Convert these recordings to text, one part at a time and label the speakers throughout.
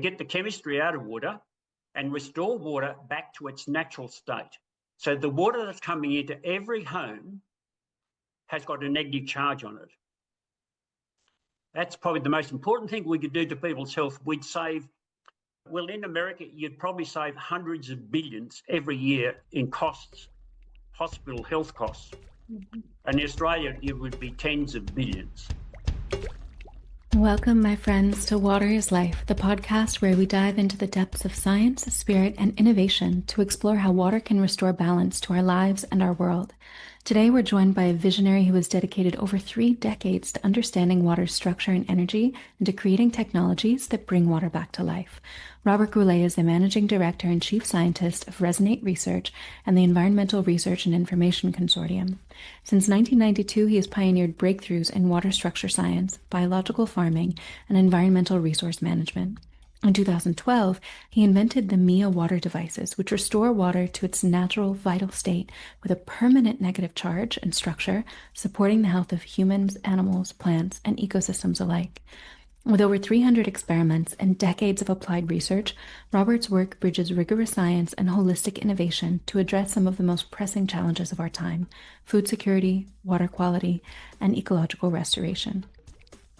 Speaker 1: get the chemistry out of water and restore water back to its natural state. So the water that's coming into every home has got a negative charge on it. That's probably the most important thing we could do to people's health. We'd save, well, in America, you'd probably save hundreds of billions every year in costs, hospital health costs. And in Australia, it would be tens of billions.
Speaker 2: Welcome, my friends, to Water is Life, the podcast where we dive into the depths of science, spirit, and innovation to explore how water can restore balance to our lives and our world. Today, we're joined by a visionary who has dedicated over 3 decades to understanding water's structure and energy and to creating technologies that bring water back to life. Robert Goulet is the Managing Director and Chief Scientist of Resonate Research and the Environmental Research and Information Consortium. Since 1992, he has pioneered breakthroughs in water structure science, biological farming, and environmental resource management. In 2012, he invented the MEA Water devices, which restore water to its natural, vital state with a permanent negative charge and structure, supporting the health of humans, animals, plants, and ecosystems alike. With over 300 experiments and decades of applied research, Robert's work bridges rigorous science and holistic innovation to address some of the most pressing challenges of our time: food security, water quality, and ecological restoration.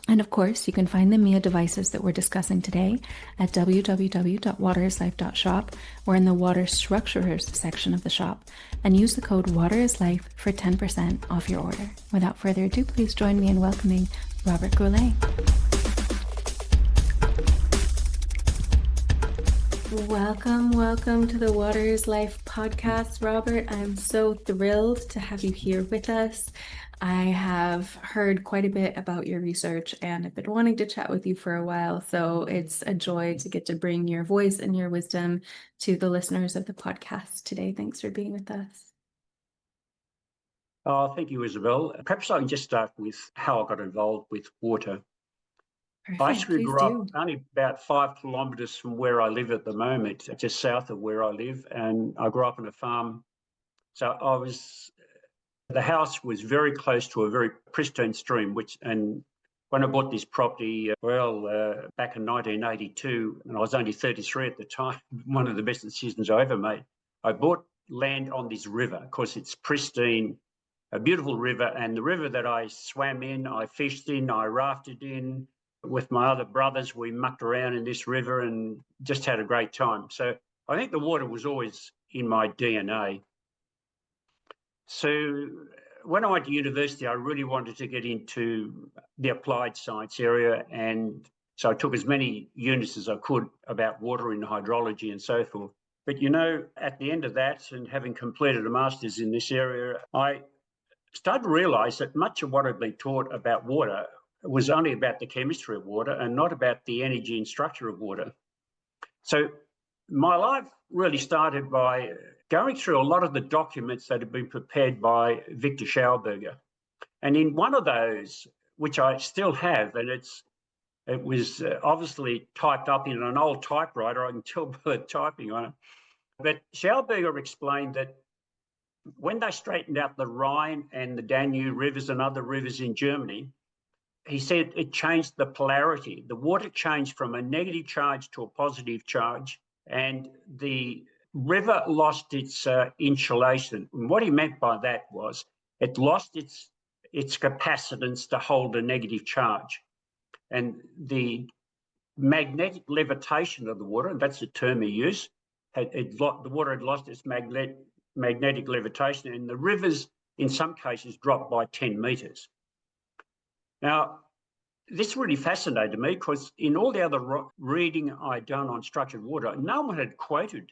Speaker 2: And of course, you can find the MEA devices that we're discussing today at www.waterislife.shop or in the Water Structurers section of the shop, and use the code WATERISLIFE for 10% off your order. Without further ado, please join me in welcoming Robert Goulet. Welcome to the Water is Life podcast, Robert. I'm so thrilled to have you here with us. I have heard quite a bit about your research and I've been wanting to chat with you for a while, so it's a joy to get to bring your voice and your wisdom to the listeners of the podcast today. Thanks for being with us.
Speaker 1: Oh, thank you, Isabel. Perhaps I can just start with how I got involved with water.
Speaker 2: Perfect.
Speaker 1: I actually grew up only about 5 kilometres from where I live at the moment, just south of where I live, and I grew up on a farm. So the house was very close to a very pristine stream, and when I bought this property, back in 1982, and I was only 33 at the time, one of the best decisions I ever made, I bought land on this river. Of course, it's pristine, a beautiful river, and the river that I swam in, I fished in, I rafted in. With my other brothers, we mucked around in this river and just had a great time. So I think the water was always in my DNA. So when I went to university, I really wanted to get into the applied science area. And so I took as many units as I could about water and hydrology and so forth. But, at the end of that, and having completed a master's in this area, I started to realise that much of what I'd been taught about water was only about the chemistry of water and not about the energy and structure of water. So my life really started by going through a lot of the documents that had been prepared by Viktor Schauberger. And in one of those, which I still have, and it was obviously typed up in an old typewriter, I can tell by the typing on it, but Schauberger explained that when they straightened out the Rhine and the Danube rivers and other rivers in Germany, he said it changed the polarity. The water changed from a negative charge to a positive charge, and the river lost its insulation. And what he meant by that was it lost its capacitance to hold a negative charge. And the magnetic levitation of the water, and that's the term he used, the water had lost its magnetic levitation, and the rivers in some cases dropped by 10 metres. Now, this really fascinated me because in all the other reading I'd done on structured water, no one had quoted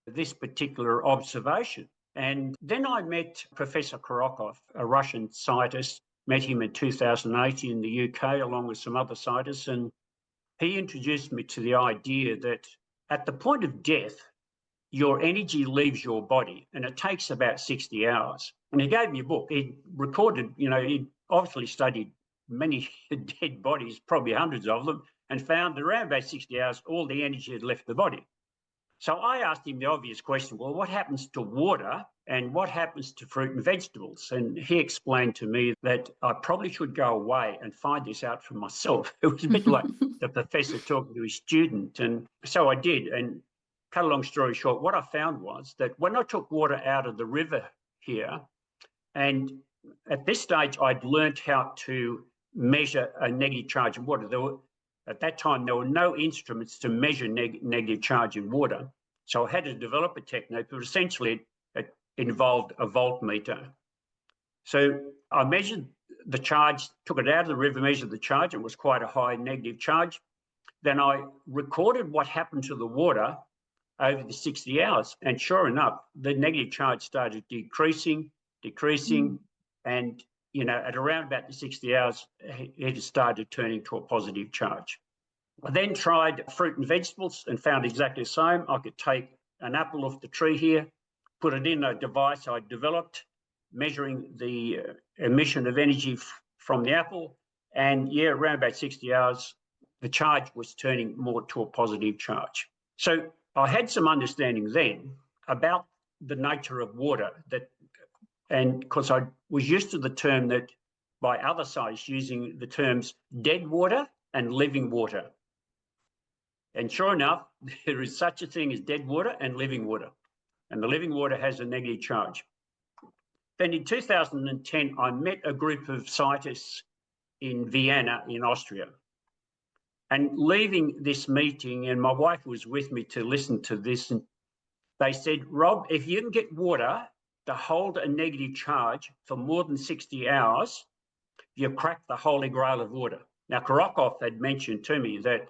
Speaker 1: this particular observation. And then I met Professor Korokov, a Russian scientist, met him in 2008 in the UK along with some other scientists, and he introduced me to the idea that at the point of death, your energy leaves your body and it takes about 60 hours. And he gave me a book. He recorded, he obviously studied many dead bodies, probably hundreds of them, and found that around about 60 hours, all the energy had left the body. So I asked him the obvious question, well, what happens to water and what happens to fruit and vegetables? And he explained to me that I probably should go away and find this out for myself. It was a bit like the professor talking to his student. And so I did. And cut a long story short, what I found was that when I took water out of the river here, and at this stage, I'd learnt how to measure a negative charge in water. At that time, there were no instruments to measure negative charge in water. So I had to develop a technique, but essentially it involved a voltmeter. So I measured the charge, took it out of the river, measured the charge. It was quite a high negative charge. Then I recorded what happened to the water over the 60 hours. And sure enough, the negative charge started decreasing, and at around about the 60 hours, it started turning to a positive charge. I then tried fruit and vegetables and found exactly the same. I could take an apple off the tree here, put it in a device I developed, measuring the emission of energy from the apple, and around about 60 hours, the charge was turning more to a positive charge. So I had some understanding then about the nature of water, and because I was used to the term that by other scientists using the terms dead water and living water. And sure enough, there is such a thing as dead water and living water. And the living water has a negative charge. Then in 2010, I met a group of scientists in Vienna in Austria. And leaving this meeting, and my wife was with me to listen to this, and they said, Rob, if you can get water to hold a negative charge for more than 60 hours, you've cracked the holy grail of water. Now, Korokov had mentioned to me that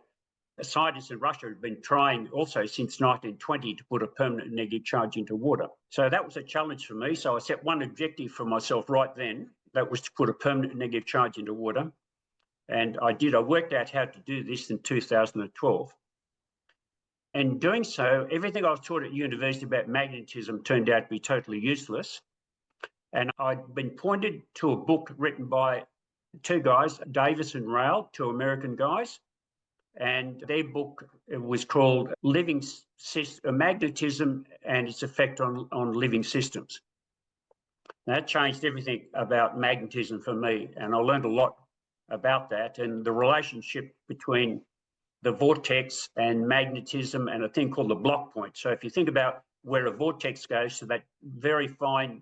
Speaker 1: scientists in Russia had been trying also since 1920 to put a permanent negative charge into water. So that was a challenge for me. So I set one objective for myself right then, that was to put a permanent negative charge into water. And I did. I worked out how to do this in 2012. And doing so, everything I was taught at university about magnetism turned out to be totally useless. And I'd been pointed to a book written by two guys, Davis and Rail, two American guys. And their book was called Magnetism and Its Effect on Living Systems. That changed everything about magnetism for me. And I learned a lot about that and the relationship between the vortex and magnetism and a thing called the block point. So if you think about where a vortex goes to that very fine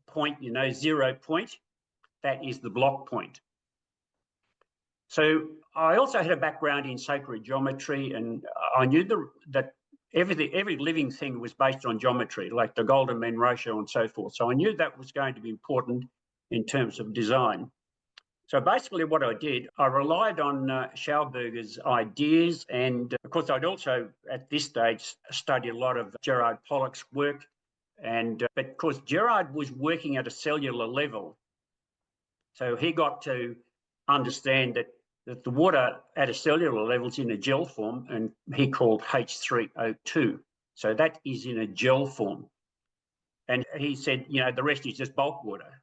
Speaker 1: point, 0 point, that is the block point. So I also had a background in sacred geometry, and I knew that every living thing was based on geometry, like the Golden Mean ratio and so forth. So I knew that was going to be important in terms of design. So basically what I did, I relied on Schauberger's ideas, and of course I'd also at this stage studied a lot of Gerard Pollack's work, but of course Gerard was working at a cellular level. So he got to understand that the water at a cellular level is in a gel form, and he called H3O2. So that is in a gel form. And he said, the rest is just bulk water.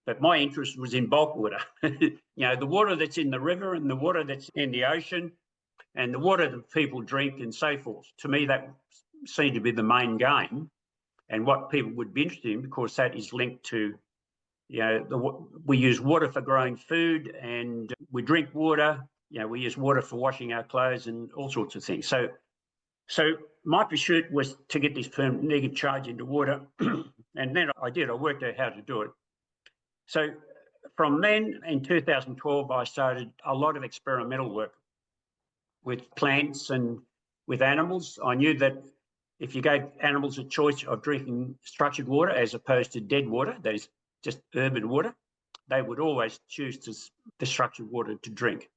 Speaker 1: But my interest was in bulk water, the water that's in the river and the water that's in the ocean and the water that people drink and so forth. To me, that seemed to be the main game and what people would be interested in, because that is linked to, we use water for growing food and we drink water, we use water for washing our clothes and all sorts of things. So my pursuit was to get this permanent negative charge into water. And then I worked out how to do it. So from then, in 2012, I started a lot of experimental work with plants and with animals. I knew that if you gave animals a choice of drinking structured water as opposed to dead water, that is just urban water, they would always choose the structured water to drink.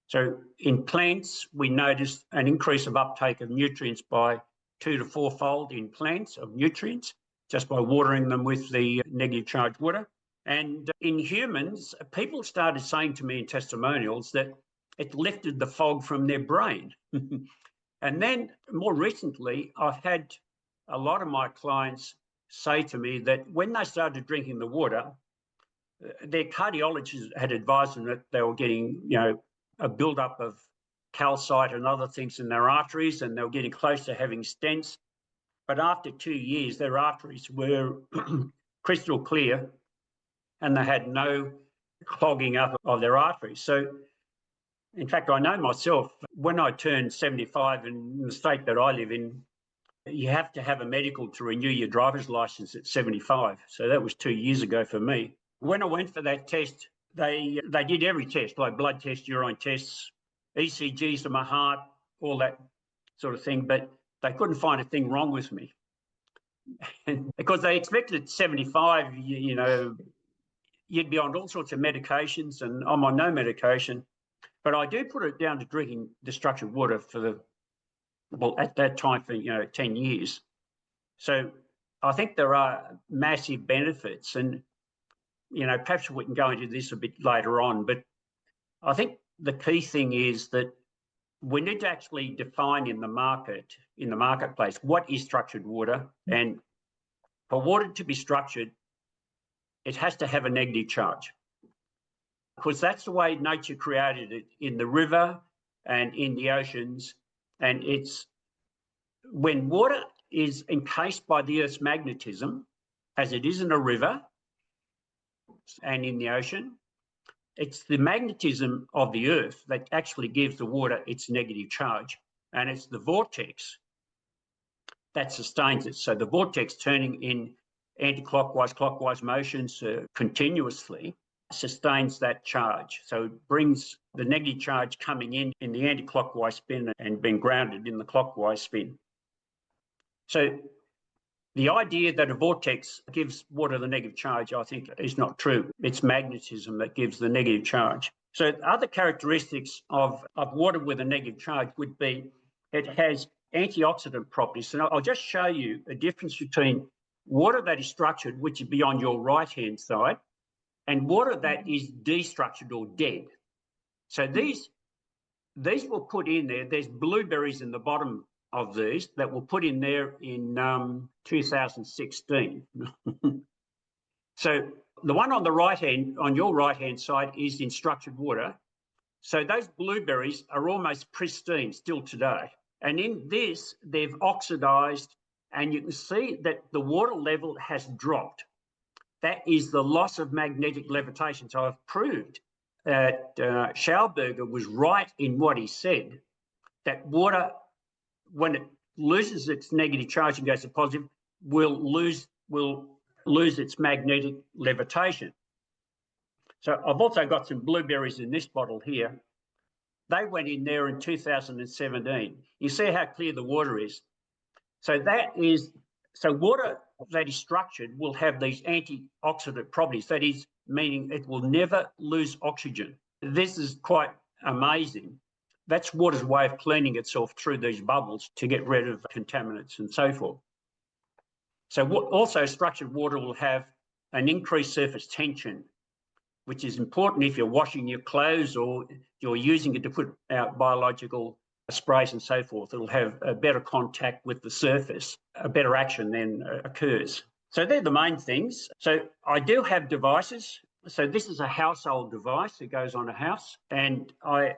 Speaker 1: So in plants, we noticed an increase of uptake of nutrients by 2 to 4-fold in plants of nutrients, just by watering them with the negative charged water. And in humans, people started saying to me in testimonials that it lifted the fog from their brain. And then more recently, I've had a lot of my clients say to me that when they started drinking the water, their cardiologists had advised them that they were getting, a buildup of calcite and other things in their arteries, and they were getting close to having stents. But after 2 years, their arteries were crystal clear, and they had no clogging up of their arteries. So, in fact, I know myself, when I turned 75 in the state that I live in, you have to have a medical to renew your driver's license at 75. So that was 2 years ago for me. When I went for that test, they did every test, like blood tests, urine tests, ECGs of my heart, all that sort of thing, but they couldn't find a thing wrong with me. Because they expected at 75, you know, you'd be on all sorts of medications, and I'm on no medication. But I do put it down to drinking the structured water at that time for, 10 years. So I think there are massive benefits, and, perhaps we can go into this a bit later on, but I think the key thing is that we need to actually define in the marketplace, what is structured water. And for water to be structured, it has to have a negative charge, because that's the way nature created it in the river and in the oceans. And it's when water is encased by the Earth's magnetism, as it is in a river and in the ocean, it's the magnetism of the Earth that actually gives the water its negative charge. And it's the vortex that sustains it. So the vortex turning in anti-clockwise, clockwise motions continuously sustains that charge. So it brings the negative charge coming in the anti-clockwise spin and being grounded in the clockwise spin. So the idea that a vortex gives water the negative charge, I think, is not true. It's magnetism that gives the negative charge. So other characteristics of water with a negative charge would be it has antioxidant properties. So I'll just show you a difference between water that is structured, which would be on your right-hand side, and water that is destructured or dead. So these were put in there. There's blueberries in the bottom of these that were put in there in 2016. So the one on the on your right-hand side is in structured water. So those blueberries are almost pristine still today. And in this, they've oxidized, and you can see that the water level has dropped. That is the loss of magnetic levitation. So I've proved that Schauberger was right in what he said, that water, when it loses its negative charge and goes to positive, will lose its magnetic levitation. So I've also got some blueberries in this bottle here. They went in there in 2017. You see how clear the water is. So water that is structured will have these antioxidant properties. That is, meaning it will never lose oxygen. This is quite amazing. That's water's way of cleaning itself through these bubbles to get rid of contaminants and so forth. So also structured water will have an increased surface tension, which is important if you're washing your clothes or you're using it to put out biological sprays and so forth. It'll have a better contact with the surface, a better action then occurs. So they're the main things. So I do have devices. So this is a household device that goes on a house, and I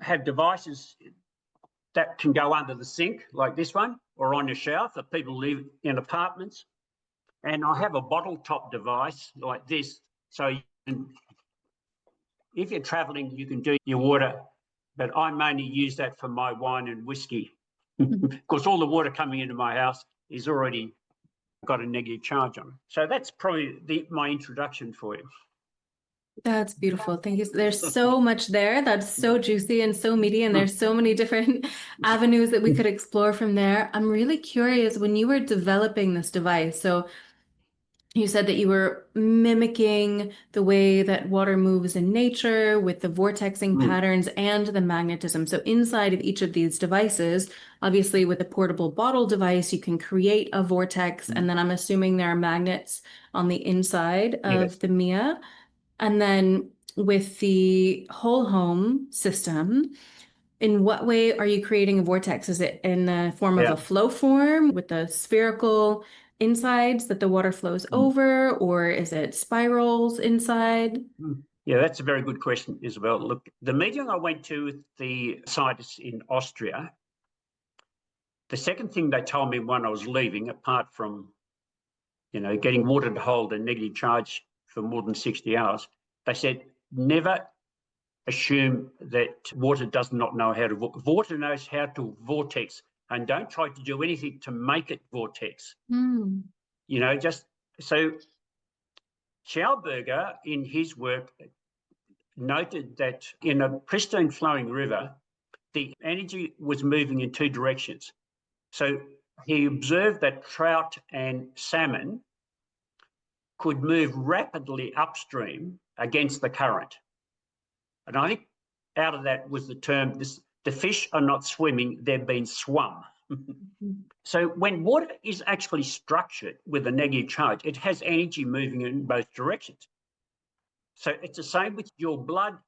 Speaker 1: have devices that can go under the sink, like this one, or on your shower for people who live in apartments. And I have a bottle top device like this. So if you're traveling, you can do your water, but I mainly use that for my wine and whiskey. Of course, all the water coming into my house is already got a negative charge on it. So that's probably my introduction for you.
Speaker 2: That's beautiful. Thank you. There's so much there. That's so juicy and so meaty, and there's so many different avenues that we could explore from there. I'm really curious, when you were developing this device, so you said that you were mimicking the way that water moves in nature with the vortexing patterns and the magnetism. So inside of each of these devices, obviously with a portable bottle device, you can create a vortex. And then I'm assuming there are magnets on the inside of the MEA. And then with the whole home system, in what way are you creating a vortex? Is it in the form of a flow form with the spherical insides that the water flows over, or is it spirals inside?
Speaker 1: Yeah, that's a very good question, Isabel. Look, the meeting I went to with the scientists in Austria, the second thing they told me when I was leaving, apart from, getting water to hold a negative charge for more than 60 hours, they said, never assume that water does not know how to, water knows how to vortex, and don't try to do anything to make it vortex. So Schauberger in his work noted that in a pristine flowing river, the energy was moving in two directions. So he observed that trout and salmon could move rapidly upstream against the current. And I think out of that was the term, the fish are not swimming, they've been swum. So when water is actually structured with a negative charge, it has energy moving in both directions. So it's the same with your blood.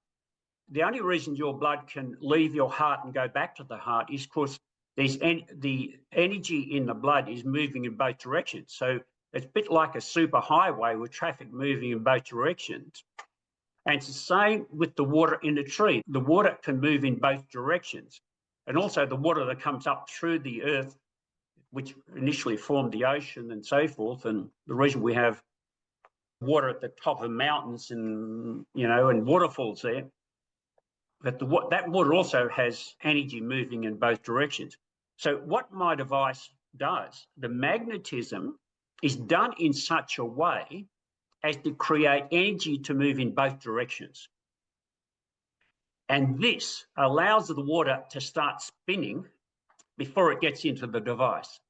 Speaker 1: The only reason your blood can leave your heart and go back to the heart is because the energy in the blood is moving in both directions. So it's a bit like a super highway with traffic moving in both directions. And it's the same with the water in the tree. The water can move in both directions. And also the water that comes up through the earth, which initially formed the ocean and so forth. And the reason we have water at the top of mountains and, and waterfalls there, that water also has energy moving in both directions. So what my device does, the magnetism is done in such a way as to create energy to move in both directions. And this allows the water to start spinning before it gets into the device.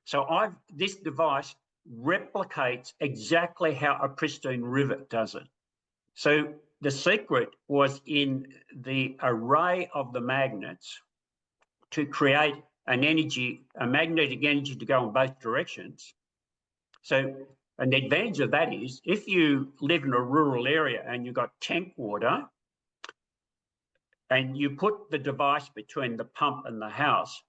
Speaker 1: So this device replicates exactly how a pristine river does it. So the secret was in the array of the magnets to create a magnetic energy to go in both directions. So, and the advantage of that is if you live in a rural area and you've got tank water and you put the device between the pump and the house,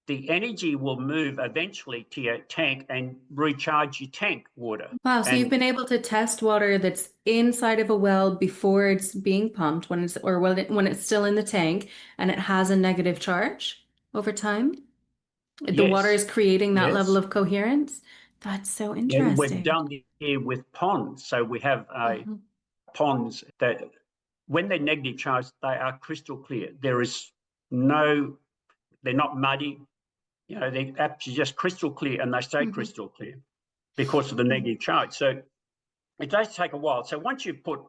Speaker 1: the energy will move eventually to your tank and recharge your tank water.
Speaker 2: Wow, so you've been able to test water that's inside of a well before it's being pumped, when it's still in the tank and it has a negative charge over time?
Speaker 1: Yes.
Speaker 2: The water is creating that level of coherence? That's so interesting.
Speaker 1: Yeah, we've done it here with ponds. So we have ponds that when they're negative charged, they are crystal clear. They're not muddy. They're actually just crystal clear, and they stay crystal clear because of the negative charge. So it does take a while. So once you put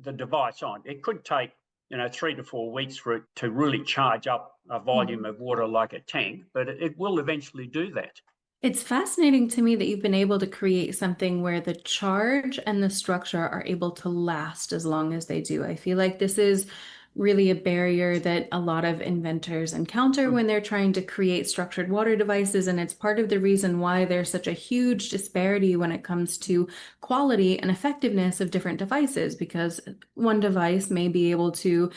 Speaker 1: the device on, it could take 3 to 4 weeks for it to really charge up a volume of water like a tank, but it will eventually do that.
Speaker 2: It's fascinating to me that you've been able to create something where the charge and the structure are able to last as long as they do. I feel like this is really a barrier that a lot of inventors encounter when they're trying to create structured water devices. And it's part of the reason why there's such a huge disparity when it comes to quality and effectiveness of different devices, because one device may be able to,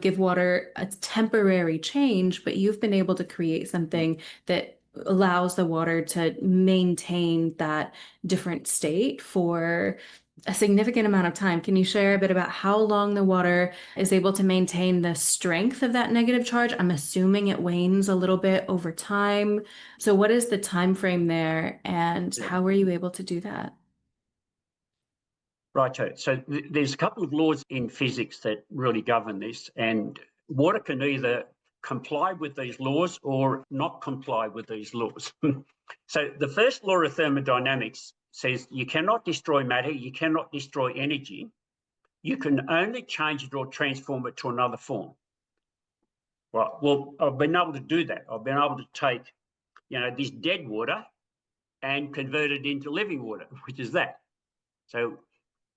Speaker 2: give water a temporary change, but you've been able to create something that allows the water to maintain that different state for a significant amount of time. Can you share a bit about how long the water is able to maintain the strength of that negative charge? I'm assuming it wanes a little bit over time. So what is the time frame there, and how were you able to do that?
Speaker 1: Right. So there's a couple of laws in physics that really govern this, and water can either comply with these laws or not comply with these laws. So the first law of thermodynamics says you cannot destroy matter, you cannot destroy energy, you can only change it or transform it to another form. Well, I've been able to do that. I've been able to take, this dead water and convert it into living water, which is that. So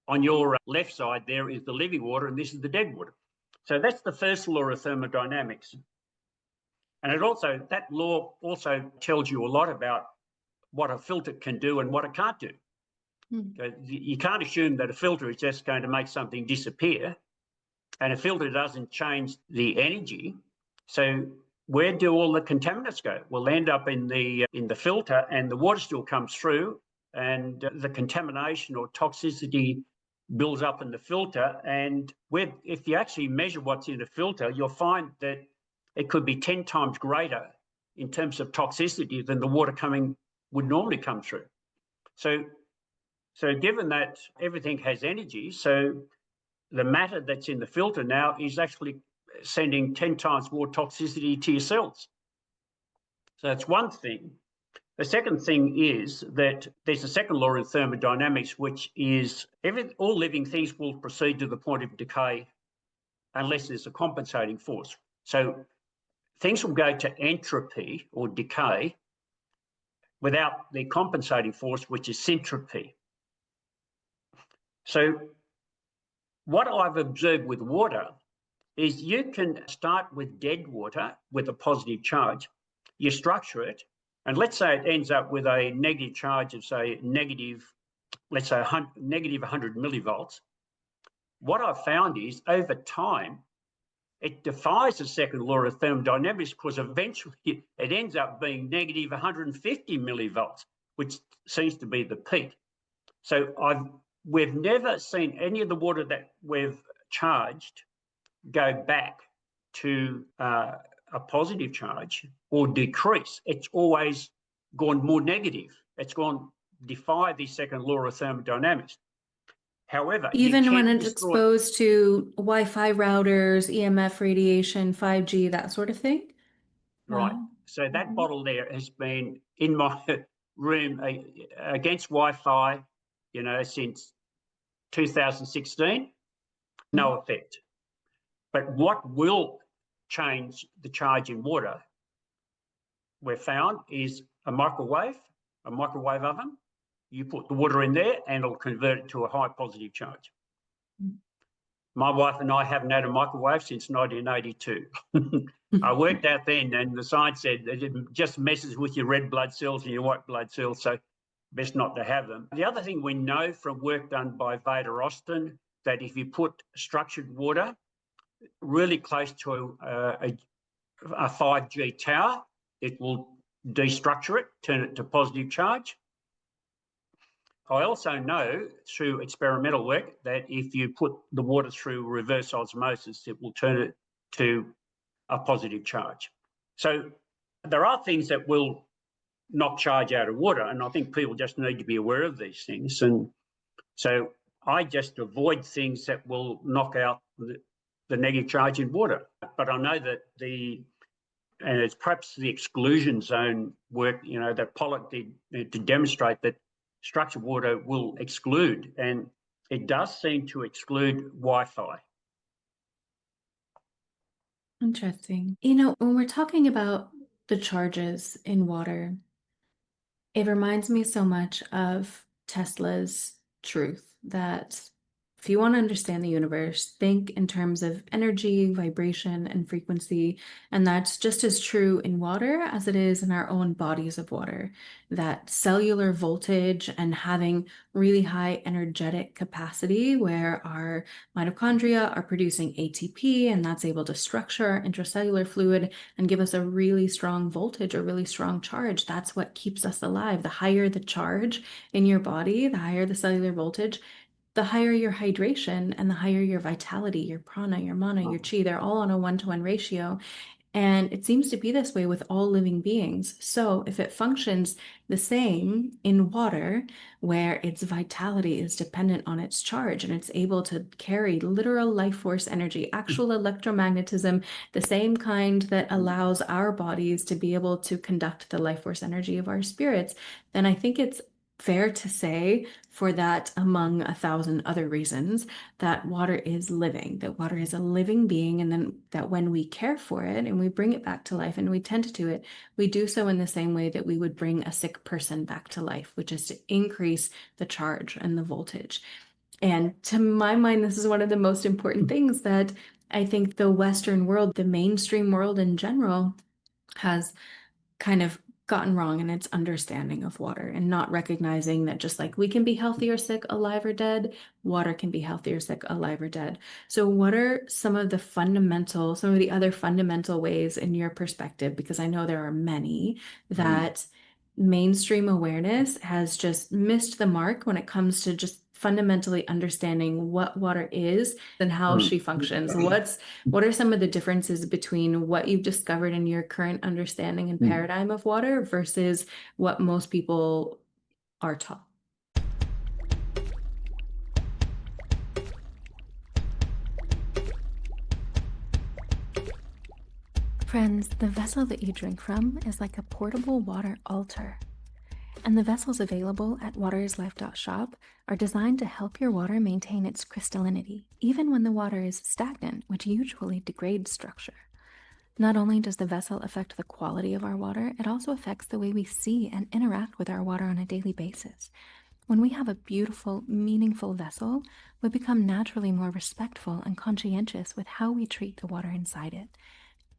Speaker 1: on your left side there is the living water and this is the dead water. So that's the first law of thermodynamics. And that law also tells you a lot about what a filter can do and what it can't do. You can't assume that a filter is just going to make something disappear, and a filter doesn't change the energy. So where do all the contaminants go? Well, they end up in the filter, and the water still comes through, and the contamination or toxicity builds up in the filter. And if you actually measure what's in the filter, you'll find that it could be 10 times greater in terms of toxicity than the water would normally come through. So given that everything has energy, so the matter that's in the filter now is actually sending 10 times more toxicity to your cells. So that's one thing. The second thing is that there's a second law in thermodynamics, which is all living things will proceed to the point of decay unless there's a compensating force. So things will go to entropy or decay without the compensating force, which is syntropy. So what I've observed with water is you can start with dead water with a positive charge. You structure it, and let's say it ends up with a negative charge of, say, negative 100 millivolts. What I've found is over time, it defies the second law of thermodynamics because eventually it ends up being negative 150 millivolts, which seems to be the peak. So we've never seen any of the water that we've charged go back to a positive charge or decrease. It's always gone more negative. It's gone defy the second law of thermodynamics. However,
Speaker 2: even when it's exposed to Wi-Fi routers, EMF radiation, 5G, that sort of thing?
Speaker 1: Right. So that bottle there has been in my room against Wi-Fi, since 2016, no effect. But what will change the charge in water, we've found, is a microwave oven. You put the water in there and it'll convert it to a high positive charge. My wife and I haven't had a microwave since 1982. I worked out then, and the science said that it just messes with your red blood cells and your white blood cells, so best not to have them. The other thing we know from work done by Viktor Schauberger, that if you put structured water really close to a 5G tower, it will destructure it, turn it to positive charge. I also know through experimental work that if you put the water through reverse osmosis, it will turn it to a positive charge. So there are things that will knock charge out of water, and I think people just need to be aware of these things. And so I just avoid things that will knock out the negative charge in water. But I know that and it's perhaps the exclusion zone work, that Pollock did to demonstrate that structured water will exclude, and it does seem to exclude Wi-Fi.
Speaker 2: Interesting. When we're talking about the charges in water, it reminds me so much of Tesla's truth that if you want to understand the universe, think in terms of energy, vibration, and frequency. And that's just as true in water as it is in our own bodies of water. That cellular voltage and having really high energetic capacity where our mitochondria are producing ATP, and that's able to structure our intracellular fluid and give us a really strong voltage, a really strong charge. That's what keeps us alive. The higher the charge in your body, the higher the cellular voltage, the higher your hydration and the higher your vitality, your prana, your mana, your chi. They're all on a 1-to-1 ratio. And it seems to be this way with all living beings. So if it functions the same in water, where its vitality is dependent on its charge and it's able to carry literal life force energy, actual electromagnetism, the same kind that allows our bodies to be able to conduct the life force energy of our spirits, then I think it's fair to say, for that among 1,000 other reasons, that water is living, that water is a living being, and then that when we care for it and we bring it back to life and we tend to it, we do so in the same way that we would bring a sick person back to life, which is to increase the charge and the voltage. And to my mind, this is one of the most important things that I think the Western world, the mainstream world in general, has kind of gotten wrong in its understanding of water, and not recognizing that just like we can be healthy or sick, alive or dead, water can be healthy or sick, alive or dead. So what are some of the other fundamental ways in your perspective, because I know there are many, that mainstream awareness has just missed the mark when it comes to just fundamentally understanding what water is and how she functions. What are some of the differences between what you've discovered in your current understanding and paradigm of water versus what most people are taught? Friends, the vessel that you drink from is like a portable water altar. And the vessels available at waterislife.shop are designed to help your water maintain its crystallinity, even when the water is stagnant, which usually degrades structure. Not only does the vessel affect the quality of our water, it also affects the way we see and interact with our water on a daily basis. When we have a beautiful, meaningful vessel, we become naturally more respectful and conscientious with how we treat the water inside it.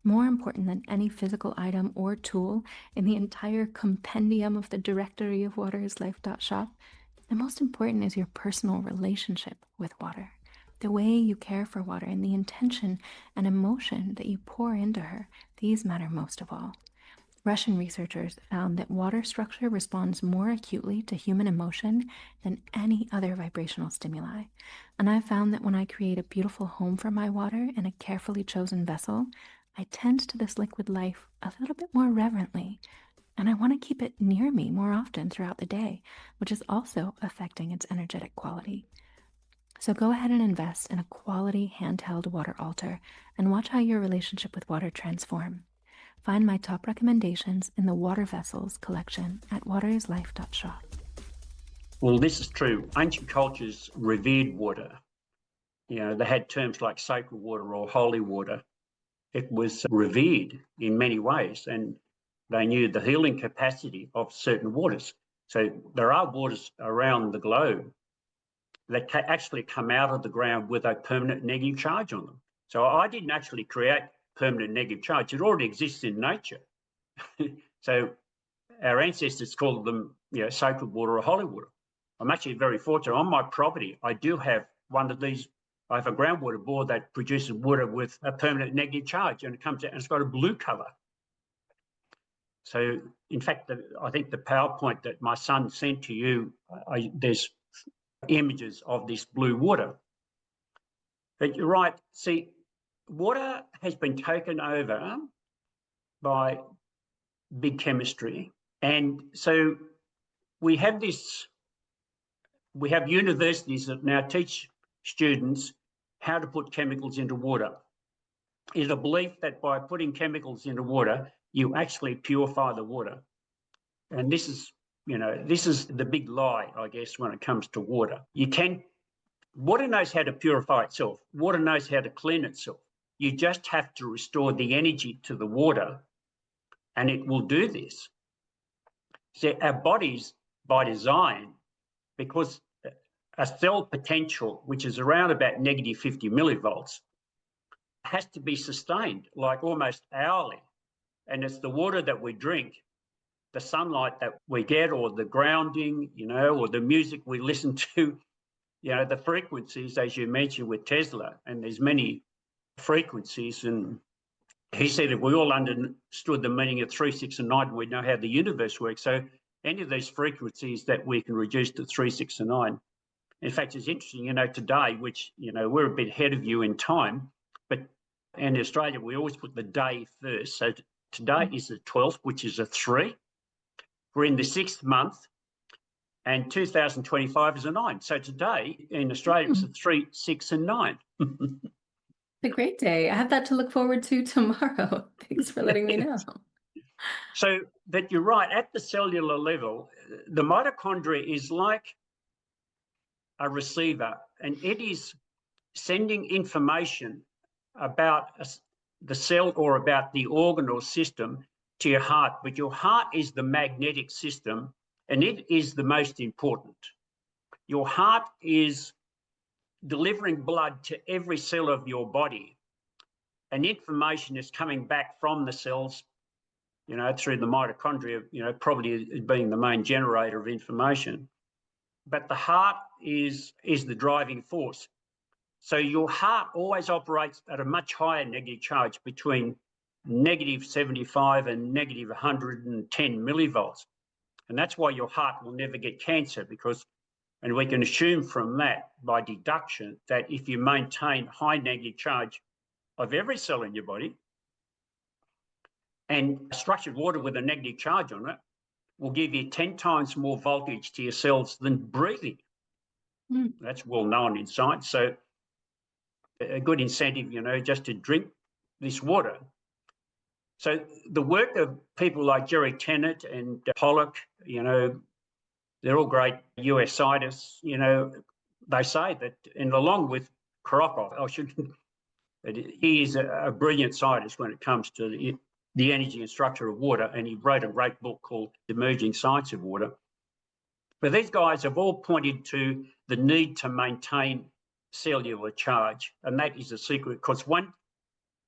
Speaker 2: More important than any physical item or tool in the entire compendium of the directory of waterislife.shop, the most important is your personal relationship with water, the way you care for water and the intention and emotion that you pour into her. These matter most of all. Russian researchers found that water structure responds more acutely to human emotion than any other vibrational stimuli. And I've found that when I create a beautiful home for my water in a carefully chosen vessel, I tend to this liquid life a little bit more reverently, and I want to keep it near me more often throughout the day, which is also affecting its energetic quality. So go ahead and invest in a quality handheld water altar and watch how your relationship with water transform. Find my top recommendations in the Water Vessels collection at waterislife.shop.
Speaker 1: Well, this is true. Ancient cultures revered water. They had terms like sacred water or holy water. It was revered in many ways, and they knew the healing capacity of certain waters. So there are waters around the globe that actually come out of the ground with a permanent negative charge on them. So I didn't actually create permanent negative charge. It already exists in nature. So our ancestors called them, sacred water or holy water. I'm actually very fortunate. On my property, I do have one of these. I have a groundwater bore that produces water with a permanent negative charge, and it comes out and it's got a blue color. So, in fact, I think the PowerPoint that my son sent to you, there's images of this blue water. But you're right. See, water has been taken over by big chemistry, and so we have universities that now teach students how to put chemicals into water. Is a belief that by putting chemicals into water, you actually purify the water. And this is the big lie, I guess, when it comes to water. Water knows how to purify itself. Water knows how to clean itself. You just have to restore the energy to the water, and it will do this. So our bodies, by design, because a cell potential, which is around about negative 50 millivolts, has to be sustained like almost hourly. And it's the water that we drink, the sunlight that we get, or the grounding, or the music we listen to, the frequencies, as you mentioned with Tesla, and there's many frequencies. And he said if we all understood the meaning of 3, 6, and 9, we'd know how the universe works. So any of these frequencies that we can reduce to 3, 6, and 9. In fact, it's interesting, today, which, we're a bit ahead of you in time, but in Australia, we always put the day first. So today is the 12th, which is a 3. We're in the 6th month, and 2025 is a 9. So today in Australia, it's a 3, 6, and 9.
Speaker 2: A great day. I have that to look forward to tomorrow. Thanks for letting me know.
Speaker 1: So, but you're right, at the cellular level, the mitochondria is like a receiver, and it is sending information about the cell or about the organ or system to your heart. But your heart is the magnetic system, and it is the most important. Your heart is delivering blood to every cell of your body, and information is coming back from the cells, through the mitochondria, probably being the main generator of information. But the heart is the driving force. So your heart always operates at a much higher negative charge, between negative 75 and negative 110 millivolts. And that's why your heart will never get cancer, because And we can assume from that, by deduction, that if you maintain high negative charge of every cell in your body, and structured water with a negative charge on it will give you 10 times more voltage to your cells than breathing. That's well known in science. So a good incentive, just to drink this water. So the work of people like Jerry Tennant and Pollock, they're all great US scientists, they say that, and along with Korotkov, he is a brilliant scientist when it comes to the energy and structure of water, and he wrote a great book called The Emerging Science of Water. But these guys have all pointed to the need to maintain cellular charge, and that is a secret, because once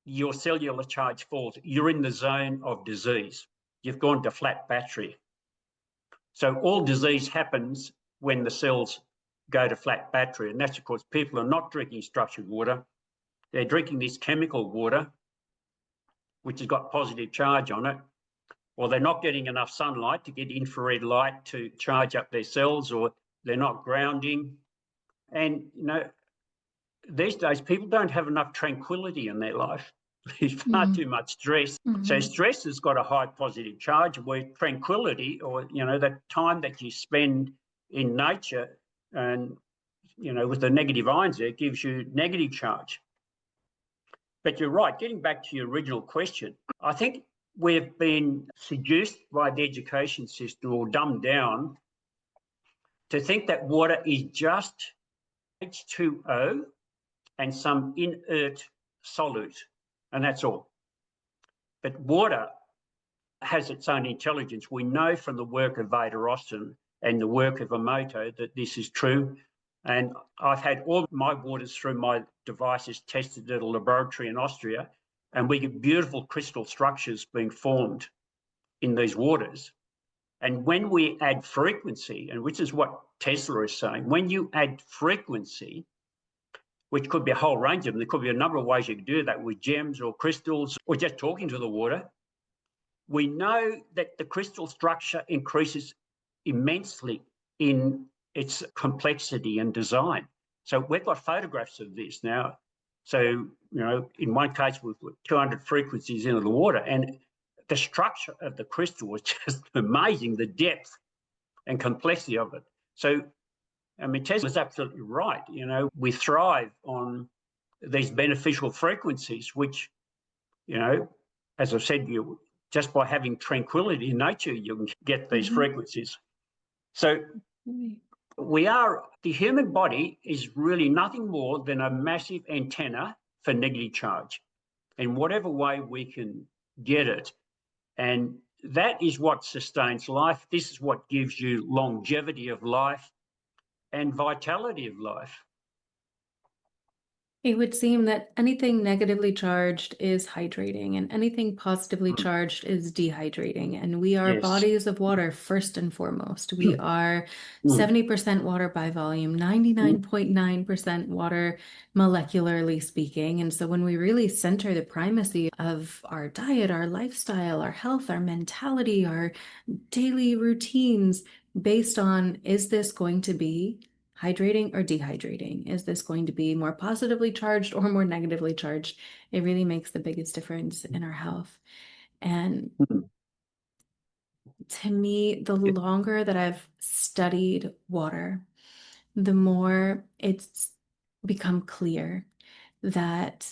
Speaker 1: your cellular charge falls, you're in the zone of disease. You've gone to flat battery. So all disease happens when the cells go to flat battery, and that's because people are not drinking structured water. They're drinking this chemical water, which has got positive charge on it, or they're not getting enough sunlight to get infrared light to charge up their cells, or they're not grounding. And, these days people don't have enough tranquility in their life. There's far too much stress. So stress has got a high positive charge, where tranquility, or, that time that you spend in nature and, with the negative ions there, gives you negative charge. But you're right, getting back to your original question, I think we've been seduced by the education system, or dumbed down, to think that water is just H2O and some inert solute, and that's all. But water has its own intelligence. We know from the work of Viktor Schauberger and the work of Emoto that this is true. And I've had all my waters through my devices tested at a laboratory in Austria, and we get beautiful crystal structures being formed in these waters. And when we add frequency, and which is what Tesla is saying, when you add frequency, which could be a whole range of them, there could be a number of ways you can do that, with gems or crystals or just talking to the water, we know that the crystal structure increases immensely in its complexity and design. So we've got photographs of this now. So, in one case, we've put 200 frequencies into the water, and the structure of the crystal was just amazing, the depth and complexity of it. So, Tesla's absolutely right. We thrive on these beneficial frequencies, which, as I've said, just by having tranquility in nature, you can get these frequencies. So the human body is really nothing more than a massive antenna for negative charge in whatever way we can get it. And that is what sustains life. This is what gives you longevity of life and vitality of life.
Speaker 2: It would seem that anything negatively charged is hydrating, and anything positively charged is dehydrating. And we are bodies of water first and foremost. We are 70% water by volume, 99.9% water molecularly speaking. And so when we really center the primacy of our diet, our lifestyle, our health, our mentality, our daily routines based on, is this going to be hydrating or dehydrating? Is this going to be more positively charged or more negatively charged? It really makes the biggest difference in our health. And to me, the longer that I've studied water, the more it's become clear that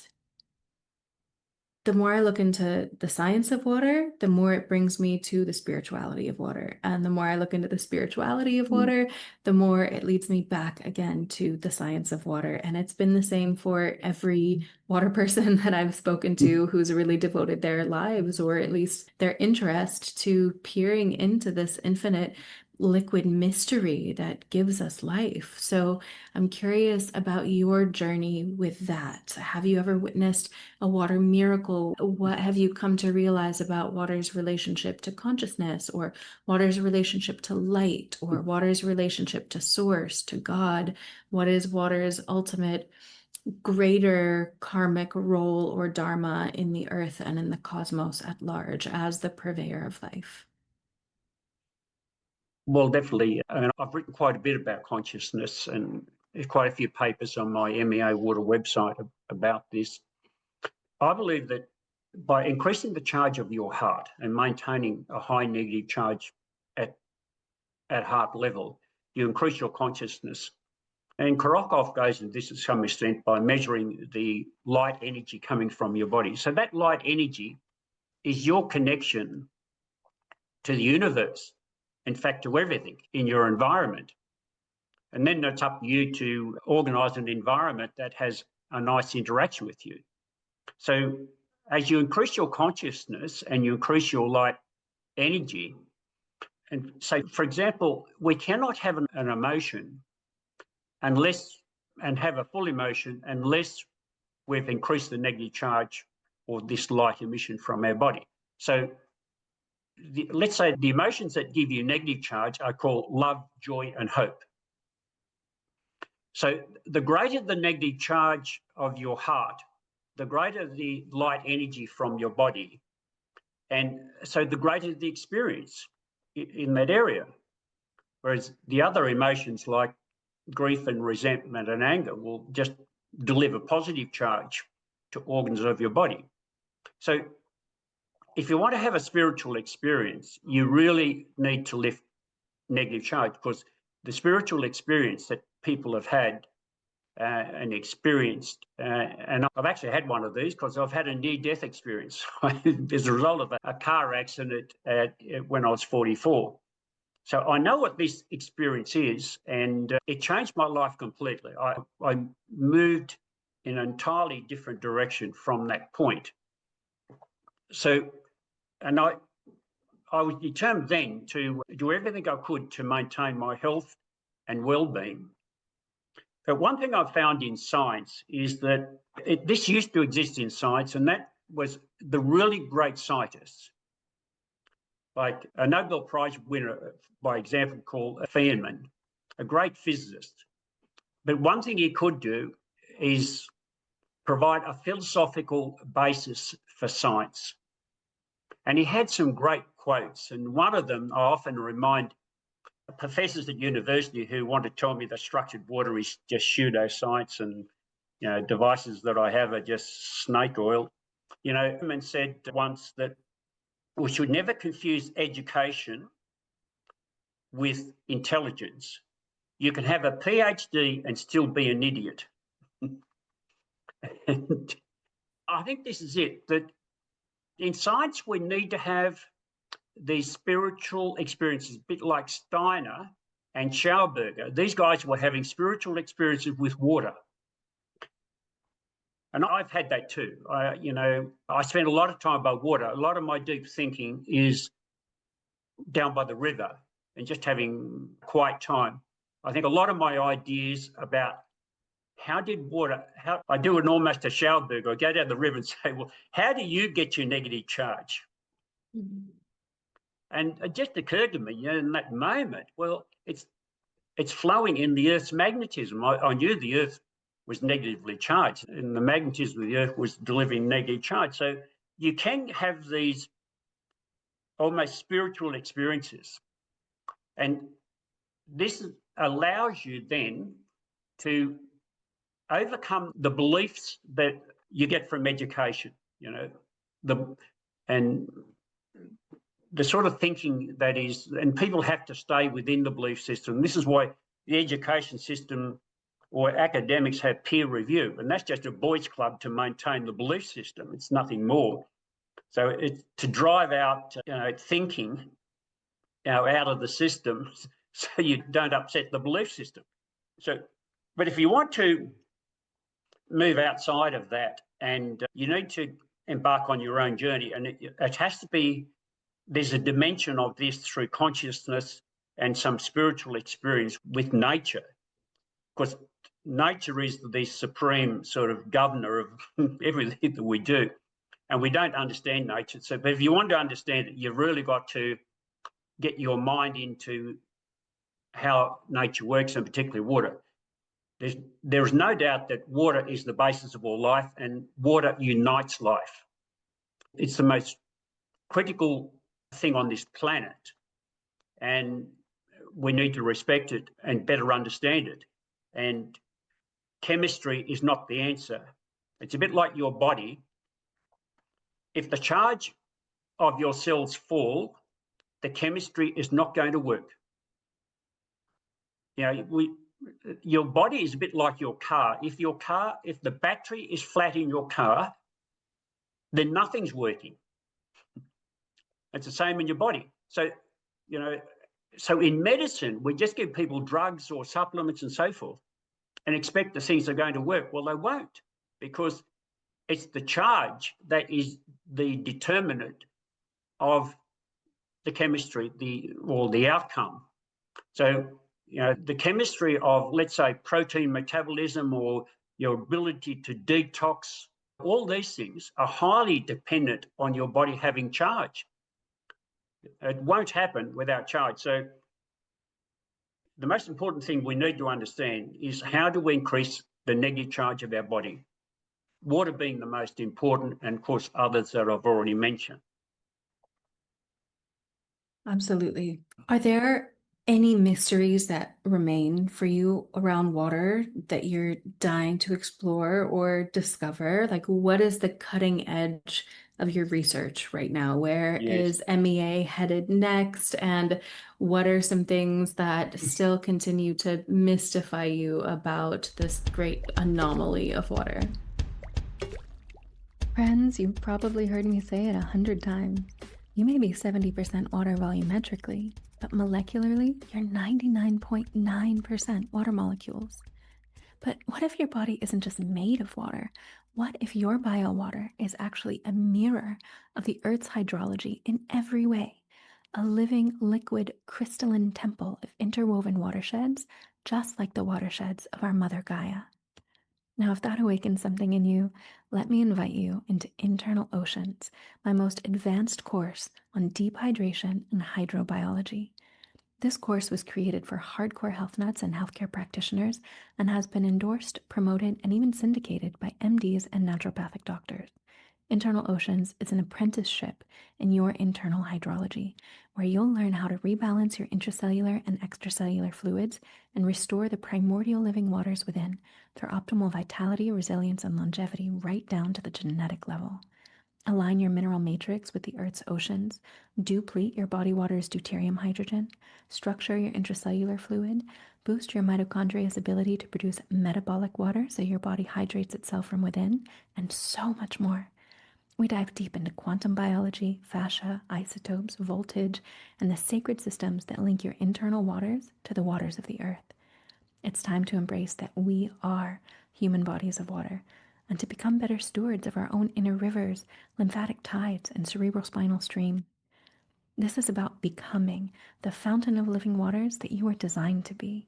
Speaker 2: the more I look into the science of water, the more it brings me to the spirituality of water. And the more I look into the spirituality of water, the more it leads me back again to the science of water. And it's been the same for every water person that I've spoken to who's really devoted their lives, or at least their interest, to peering into this infinite liquid mystery that gives us life. So I'm curious about your journey with that. Have you ever witnessed a water miracle? What have you come to realize about water's relationship to consciousness, or water's relationship to light, or water's relationship to source, to God? What is water's ultimate greater karmic role or dharma in the earth and in the cosmos at large as the purveyor of life?
Speaker 1: Well, definitely. I mean, I've written quite a bit about consciousness, and there's quite a few papers on my MEA Water website about this. I believe that by increasing the charge of your heart and maintaining a high negative charge at heart level, you increase your consciousness. And Korokov goes into this to some extent by measuring the light energy coming from your body. So that light energy is your connection to the universe, in fact, to everything in your environment. And then it's up to you to organise an environment that has a nice interaction with you. So as you increase your consciousness and you increase your light energy, and so, for example, we cannot have an emotion and have a full emotion unless we've increased the negative charge or this light emission from our body. So let's say the emotions that give you negative charge I call love, joy, and hope. So the greater the negative charge of your heart, the greater the light energy from your body. And so the greater the experience in that area. Whereas the other emotions like grief and resentment and anger will just deliver positive charge to organs of your body. So if you want to have a spiritual experience, you really need to lift negative charge, because the spiritual experience that people have had and experienced, and I've actually had one of these because I've had a near-death experience as a result of a car accident when I was 44. So I know what this experience is, and it changed my life completely. I moved in an entirely different direction from that point. So, and I was determined then to do everything I could to maintain my health and well-being. But one thing I've found in science is that this used to exist in science, and that was the really great scientists, like a Nobel Prize winner, by example, called Feynman, a great physicist. But one thing he could do is provide a philosophical basis for science. And he had some great quotes, and one of them I often remind professors at university who want to tell me that structured water is just pseudoscience and devices that I have are just snake oil. Feynman said once that we should never confuse education with intelligence. You can have a PhD and still be an idiot. And I think this is it, that in science we need to have these spiritual experiences, a bit like Steiner and Schauberger. These guys were having spiritual experiences with water. And I've had that too. I spend a lot of time by water. A lot of my deep thinking is down by the river and just having quiet time. I think a lot of my ideas about how I do it almost a Schauberger. I go down the river and say, well, how do you get your negative charge? Mm-hmm. And it just occurred to me, in that moment, well, it's flowing in the Earth's magnetism. I knew the Earth was negatively charged, and the magnetism of the Earth was delivering negative charge. So you can have these almost spiritual experiences. And this allows you then to overcome the beliefs that you get from education, and the sort of thinking that is, and people have to stay within the belief system. This is why the education system or academics have peer review, and that's just a boys' club to maintain the belief system. It's nothing more. So it's to drive out thinking out of the system so you don't upset the belief system. So, but if you want to move outside of that, and you need to embark on your own journey, and it has to be, there's a dimension of this through consciousness and some spiritual experience with nature, because nature is the supreme sort of governor of everything that we do, and we don't understand nature. So if you want to understand it, you've really got to get your mind into how nature works, and particularly water. There is no doubt that water is the basis of all life, and water unites life. It's the most critical thing on this planet. And we need to respect it and better understand it. And chemistry is not the answer. It's a bit like your body. If the charge of your cells fall, the chemistry is not going to work. Your body is a bit like your car. If the battery is flat in your car, then nothing's working. It's the same in your body. So in medicine, we just give people drugs or supplements and so forth and expect the things are going to work. Well, they won't, because it's the charge that is the determinant of the chemistry, the outcome. So, the chemistry of, let's say, protein metabolism or your ability to detox, all these things are highly dependent on your body having charge. It won't happen without charge. So the most important thing we need to understand is how do we increase the negative charge of our body? Water being the most important, and of course others that I've already mentioned.
Speaker 2: Absolutely. Are there any mysteries that remain for you around water that you're dying to explore or discover? Like, what is the cutting edge of your research right now? Where is MEA headed next? And what are some things that still continue to mystify you about this great anomaly of water? Friends, you've probably heard me say it 100 times. You may be 70% water volumetrically, but molecularly, you're 99.9% water molecules. But what if your body isn't just made of water? What if your biowater is actually a mirror of the Earth's hydrology in every way? A living, liquid, crystalline temple of interwoven watersheds, just like the watersheds of our Mother Gaia. Now, if that awakens something in you, let me invite you into Internal Oceans, my most advanced course on deep hydration and hydrobiology. This course was created for hardcore health nuts and healthcare practitioners and has been endorsed, promoted, and even syndicated by MDs and naturopathic doctors. Internal Oceans is an apprenticeship in your internal hydrology, where you'll learn how to rebalance your intracellular and extracellular fluids and restore the primordial living waters within through optimal vitality, resilience, and longevity right down to the genetic level. Align your mineral matrix with the Earth's oceans, deplete your body water's deuterium hydrogen, structure your intracellular fluid, boost your mitochondria's ability to produce metabolic water so your body hydrates itself from within, and so much more. We dive deep into quantum biology, fascia, isotopes, voltage, and the sacred systems that link your internal waters to the waters of the Earth. It's time to embrace that we are human bodies of water, and to become better stewards of our own inner rivers, lymphatic tides, and cerebrospinal stream. This is about becoming the fountain of living waters that you are designed to be.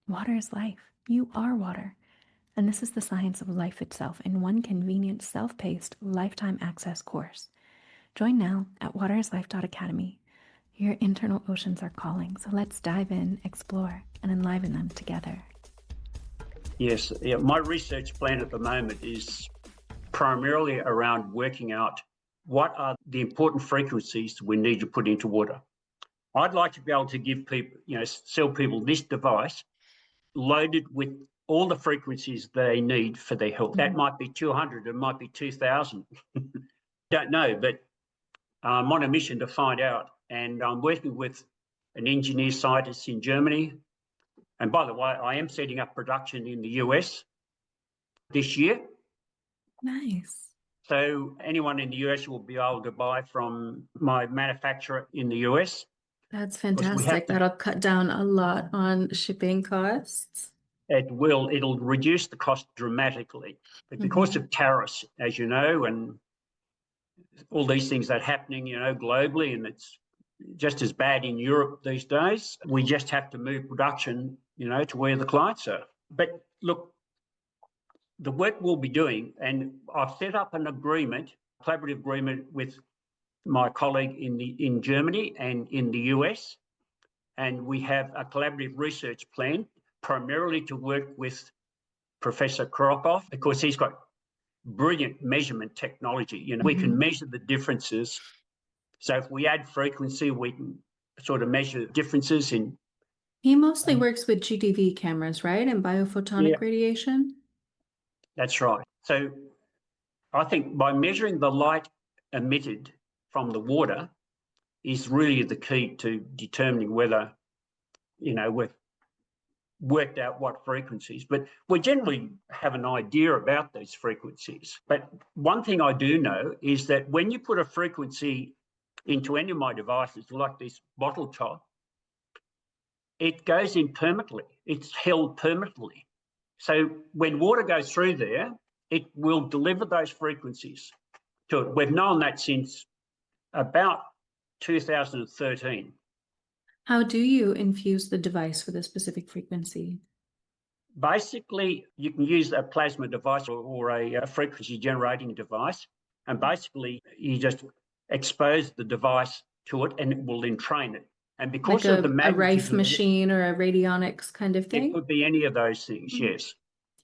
Speaker 2: Water is life. You are water. And this is the science of life itself in one convenient, self-paced, lifetime access course. Join now at waterislife.academy. Your internal oceans are calling, so let's dive in, explore, and enliven them together.
Speaker 1: Yes, my research plan at the moment is primarily around working out what are the important frequencies we need to put into water. I'd like to be able to give people, sell people this device loaded with all the frequencies they need for their health. That might be 200, it might be 2,000. Don't know, but I'm on a mission to find out. And I'm working with an engineer scientist in Germany. And by the way, I am setting up production in the US this year.
Speaker 2: Nice.
Speaker 1: So anyone in the US will be able to buy from my manufacturer in the US.
Speaker 2: That's fantastic. That'll cut down a lot on shipping costs.
Speaker 1: It'll reduce the cost dramatically. But because of tariffs, as you know, and all these things that are happening, globally, and it's just as bad in Europe these days, we just have to move production, to where the clients are. But look, the work we'll be doing, and I've set up an agreement, collaborative agreement with my colleague in Germany and in the US, and we have a collaborative research plan primarily to work with Professor Krokov, because he's got brilliant measurement technology. We can measure the differences. So if we add frequency, we can sort of measure differences in
Speaker 2: He mostly works with GDV cameras, right? And biophotonic radiation?
Speaker 1: That's right. So I think by measuring the light emitted from the water is really the key to determining whether, we've worked out what frequencies, but we generally have an idea about these frequencies. But one thing I do know is that when you put a frequency into any of my devices, like this bottle top, it goes in permanently. It's held permanently. So when water goes through there, it will deliver those frequencies to it. We've known that since about 2013.
Speaker 2: How do you infuse the device with a specific frequency?
Speaker 1: Basically, you can use a plasma device or a frequency generating device. And basically, you just expose the device to it and it will then train it. And because
Speaker 2: Like
Speaker 1: of the
Speaker 2: a Rife
Speaker 1: magnetism,
Speaker 2: machine or a radionics kind of
Speaker 1: it
Speaker 2: thing?
Speaker 1: could be any of those things, yes.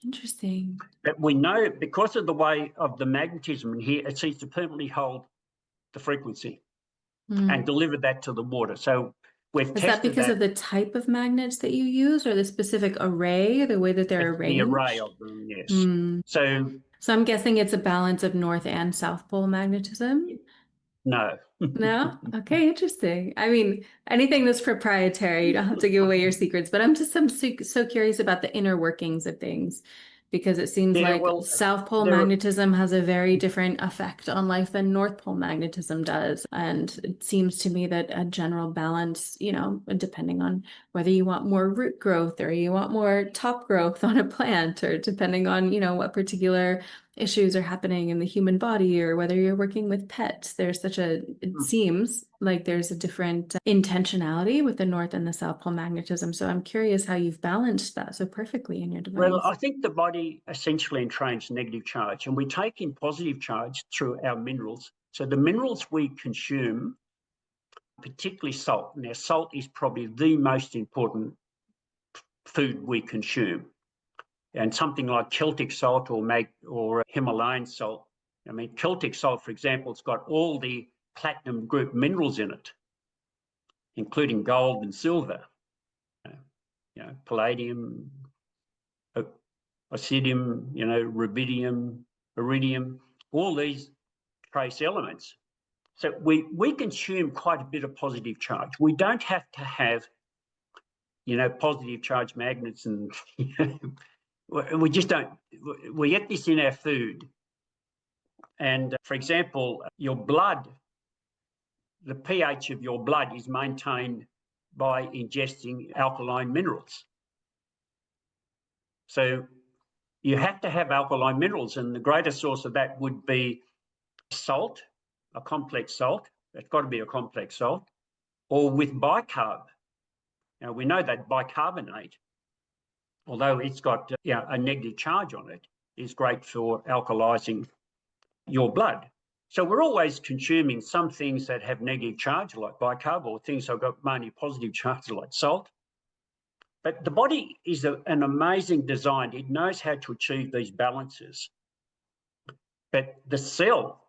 Speaker 2: Interesting.
Speaker 1: But we know because of the way of the magnetism in here, it seems to permanently hold the frequency and deliver that to the water. So we've tested
Speaker 2: that because of the type of magnets that you use or the specific array, the way that they're arranged?
Speaker 1: The array of them, yes.
Speaker 2: So I'm guessing it's a balance of North and South Pole magnetism?
Speaker 1: No.
Speaker 2: No? Okay, interesting. I mean, anything that's proprietary, you don't have to give away your secrets, but I'm so curious about the inner workings of things because it seems like South Pole magnetism has a very different effect on life than North Pole magnetism does. And it seems to me that a general balance, depending on whether you want more root growth or you want more top growth on a plant, or depending on, what particular issues are happening in the human body, or whether you're working with pets, it seems like there's a different intentionality with the North and the South Pole magnetism. So I'm curious how you've balanced that so perfectly in your device.
Speaker 1: Well, I think the body essentially entrains negative charge and we take in positive charge through our minerals. So the minerals we consume, particularly salt. Now, salt is probably the most important food we consume. And something like Celtic salt or Himalayan salt. I mean, Celtic salt, for example, it's got all the platinum group minerals in it, including gold and silver, palladium, oxidium, rubidium, iridium, all these trace elements. So we consume quite a bit of positive charge. We don't have to have, positive charge magnets and we just don't. We get this in our food. And for example, your blood, the pH of your blood is maintained by ingesting alkaline minerals. So you have to have alkaline minerals, and the greatest source of that would be salt, a complex salt. It's got to be a complex salt, or with bicarb. Now, we know that bicarbonate, although it's got a negative charge on it, is great for alkalizing your blood. So we're always consuming some things that have negative charge, like bicarb, or things that have got mainly positive charge, like salt. But the body is an amazing design. It knows how to achieve these balances. But the cell,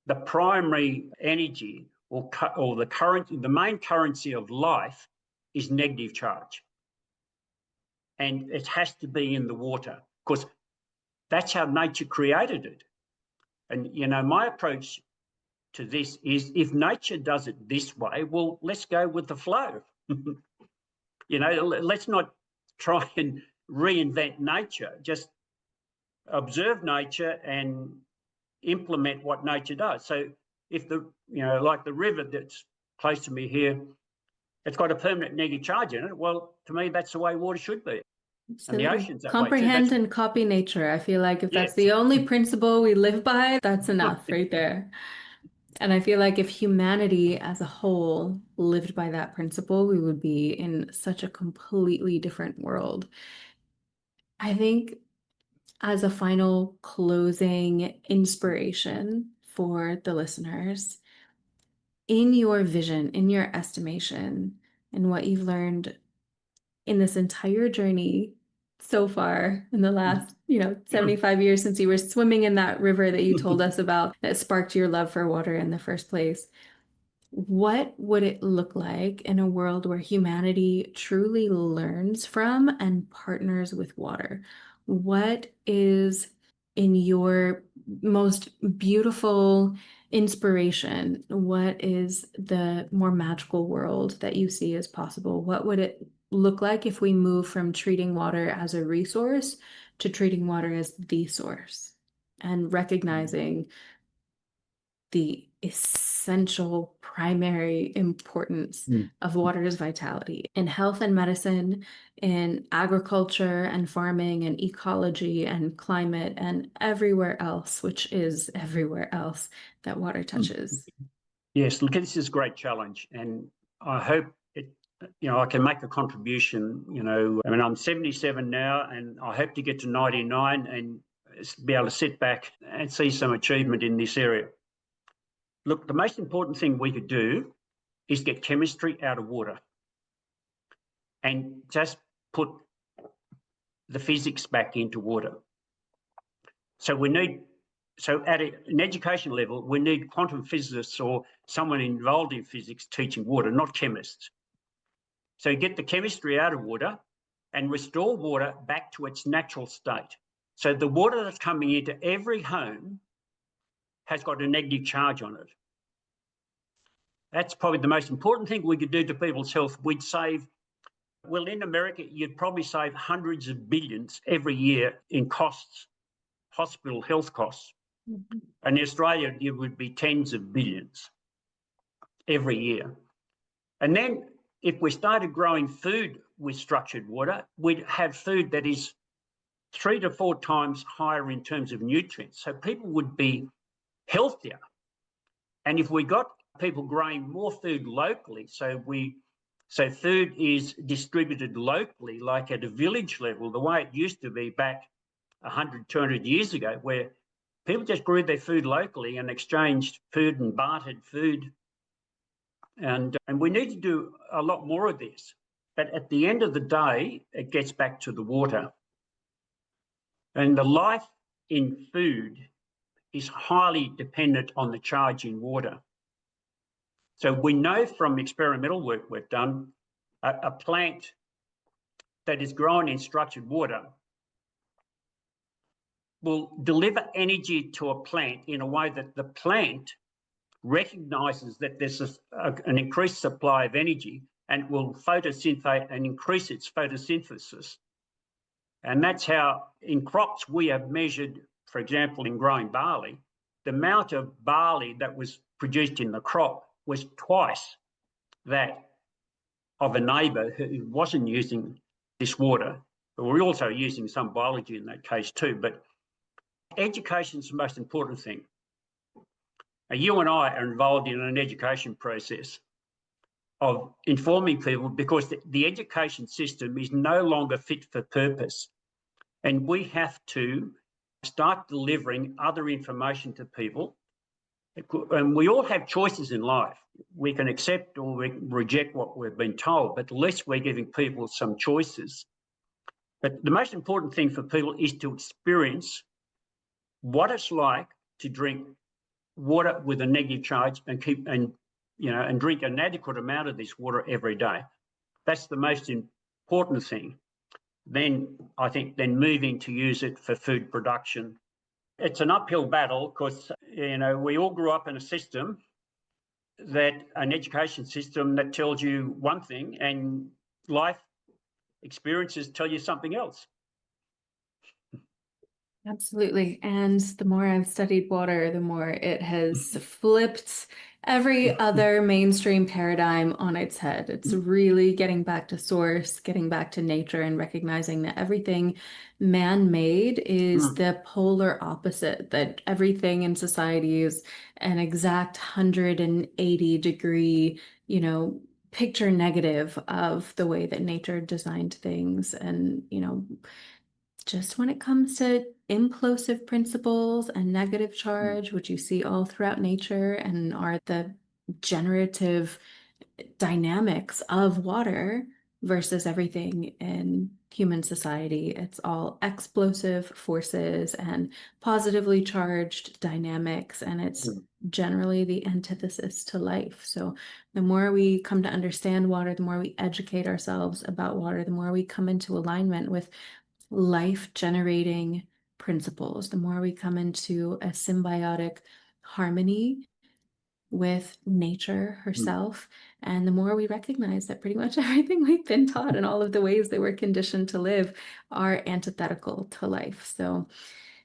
Speaker 1: the primary energy or the main currency of life is negative charge. And it has to be in the water because that's how nature created it. And, my approach to this is if nature does it this way, well, let's go with the flow. Let's not try and reinvent nature. Just observe nature and implement what nature does. So if like the river that's close to me here, it's got a permanent negative charge in it. Well, to me, that's the way water should be. And the ocean's that
Speaker 2: comprehend and copy nature. I feel like if that's the only principle we live by, that's enough right there. And I feel like if humanity as a whole lived by that principle, we would be in such a completely different world. I think as a final closing inspiration for the listeners, in your vision, in your estimation, and what you've learned in this entire journey so far in the last, 75 years since you were swimming in that river that you told us about that sparked your love for water in the first place, what would it look like in a world where humanity truly learns from and partners with water? What is in your most beautiful inspiration? What is the more magical world that you see as possible? What would it look like if we move from treating water as a resource to treating water as the source and recognizing the essential primary importance of water's vitality in health and medicine, in agriculture and farming and ecology and climate and everywhere else, which is everywhere else that water touches?
Speaker 1: Yes, look, this is a great challenge, and I hope I can make a contribution. I mean, I'm 77 now, and I hope to get to 99 and be able to sit back and see some achievement in this area. Look, the most important thing we could do is get chemistry out of water and just put the physics back into water. So at an education level, we need quantum physicists or someone involved in physics teaching water, not chemists. So get the chemistry out of water and restore water back to its natural state. So the water that's coming into every home has got a negative charge on it. That's probably the most important thing we could do to people's health. We'd save, well, in America, you'd probably save hundreds of billions every year in costs, hospital health costs. And in Australia, it would be tens of billions every year. And then if we started growing food with structured water, we'd have food that is 3 to 4 times higher in terms of nutrients. So people would be healthier. And if we got people growing more food locally, so food is distributed locally, like at a village level, the way it used to be back 100, 200 years ago, where people just grew their food locally and exchanged food and bartered food. And we need to do a lot more of this. But at the end of the day, it gets back to the water. And the life in food is highly dependent on the charge in water. So we know from experimental work we've done, a plant that is grown in structured water will deliver energy to a plant in a way that the plant recognizes that there's an increased supply of energy and will photosynthesize and increase its photosynthesis. And that's how in crops we have measured, for example, in growing barley, the amount of barley that was produced in the crop was twice that of a neighbour who wasn't using this water. But we're also using some biology in that case too. But education is the most important thing. Now, you and I are involved in an education process of informing people because the education system is no longer fit for purpose. And we have to start delivering other information to people. And we all have choices in life. We can accept or we can reject what we've been told, but at least we're giving people some choices. But the most important thing for people is to experience what it's like to drink water with a negative charge and drink an adequate amount of this water every day. That's the most important thing. Then I think moving to use it for food production. It's an uphill battle because, we all grew up in a system an education system that tells you one thing and life experiences tell you something else.
Speaker 2: Absolutely. And the more I've studied water, the more it has flipped every other mainstream paradigm on its head. It's really getting back to source, getting back to nature, and recognizing that everything man-made is the polar opposite, that everything in society is an exact 180-degree, picture negative of the way that nature designed things. And, just when it comes to implosive principles and negative charge, which you see all throughout nature and are the generative dynamics of water versus everything in human society. It's all explosive forces and positively charged dynamics, and it's generally the antithesis to life. So the more we come to understand water, the more we educate ourselves about water, the more we come into alignment with life-generating principles, the more we come into a symbiotic harmony with nature herself, and the more we recognize that pretty much everything we've been taught and all of the ways that we're conditioned to live are antithetical to life. So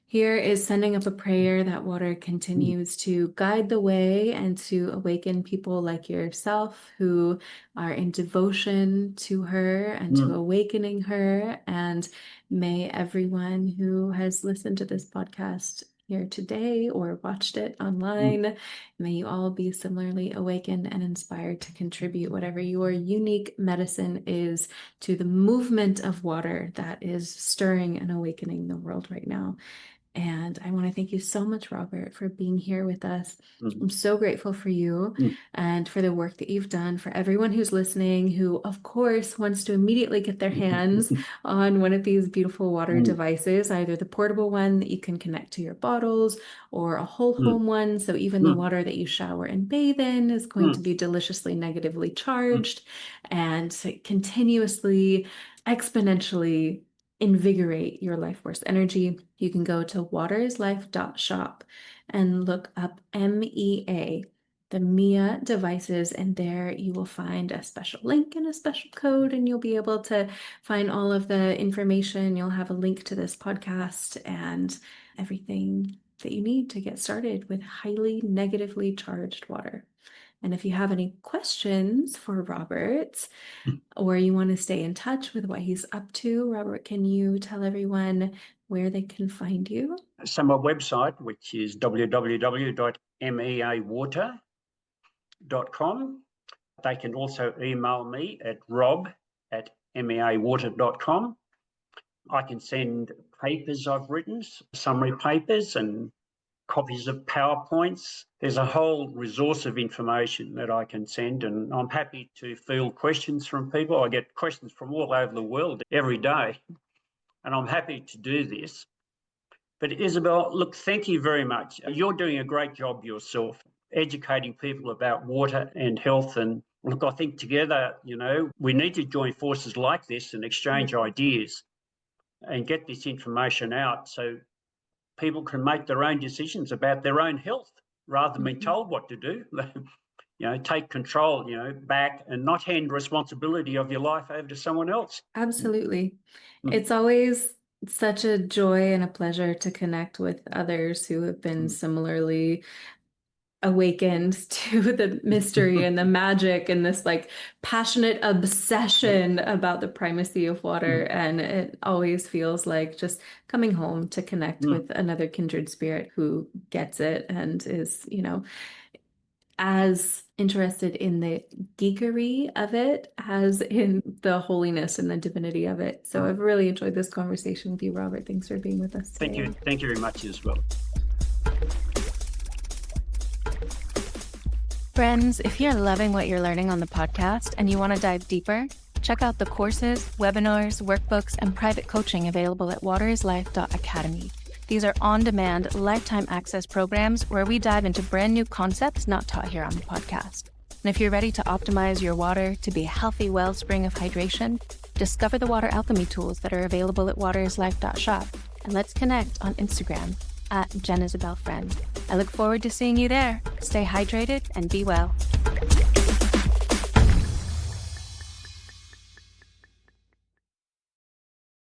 Speaker 2: here is sending up a prayer that water continues to guide the way and to awaken people like yourself who are in devotion to her and to awakening her. And may everyone who has listened to this podcast here today or watched it online, may you all be similarly awakened and inspired to contribute whatever your unique medicine is to the movement of water that is stirring and awakening the world right now. And I want to thank you so much, Robert, for being here with us. I'm so grateful for you and for the work that you've done. For everyone who's listening, who, of course, wants to immediately get their hands on one of these beautiful water devices, either the portable one that you can connect to your bottles or a whole home one. So even the water that you shower and bathe in is going to be deliciously negatively charged and continuously, exponentially invigorate your life force energy. You can go to waterislife.shop and look up MEA, the MEA devices, and there you will find a special link and a special code, and you'll be able to find all of the information. You'll have a link to this podcast and everything that you need to get started with highly negatively charged water. And if you have any questions for Robert, or you want to stay in touch with what he's up to, Robert, can you tell everyone where they can find you?
Speaker 1: So my website, which is www.meawater.com. They can also email me at rob@meawater.com. I can send papers I've written, summary papers and copies of PowerPoints. There's a whole resource of information that I can send, and I'm happy to field questions from people. I get questions from all over the world every day, and I'm happy to do this. But Isabel, look, thank you very much. You're doing a great job yourself, educating people about water and health. And look, I think together, we need to join forces like this and exchange ideas and get this information out so people can make their own decisions about their own health rather than being told what to do. Take control, back and not hand responsibility of your life over to someone else.
Speaker 2: Absolutely. It's always such a joy and a pleasure to connect with others who have been similarly awakened to the mystery and the magic and this passionate obsession about the primacy of water. And it always feels like just coming home to connect with another kindred spirit who gets it and is, as interested in the geekery of it as in the holiness and the divinity of it. So I've really enjoyed this conversation with you, Robert. Thanks for being with us today.
Speaker 1: Thank you. Thank you very much as well.
Speaker 3: Friends, if you're loving what you're learning on the podcast and you want to dive deeper, check out the courses, webinars, workbooks, and private coaching available at waterislife.academy. These are on-demand, lifetime access programs where we dive into brand new concepts not taught here on the podcast. And if you're ready to optimize your water to be a healthy wellspring of hydration, discover the water alchemy tools that are available at waterislife.shop. And let's connect on Instagram @JenIsabelFriend. I look forward to seeing you there. Stay hydrated and be well.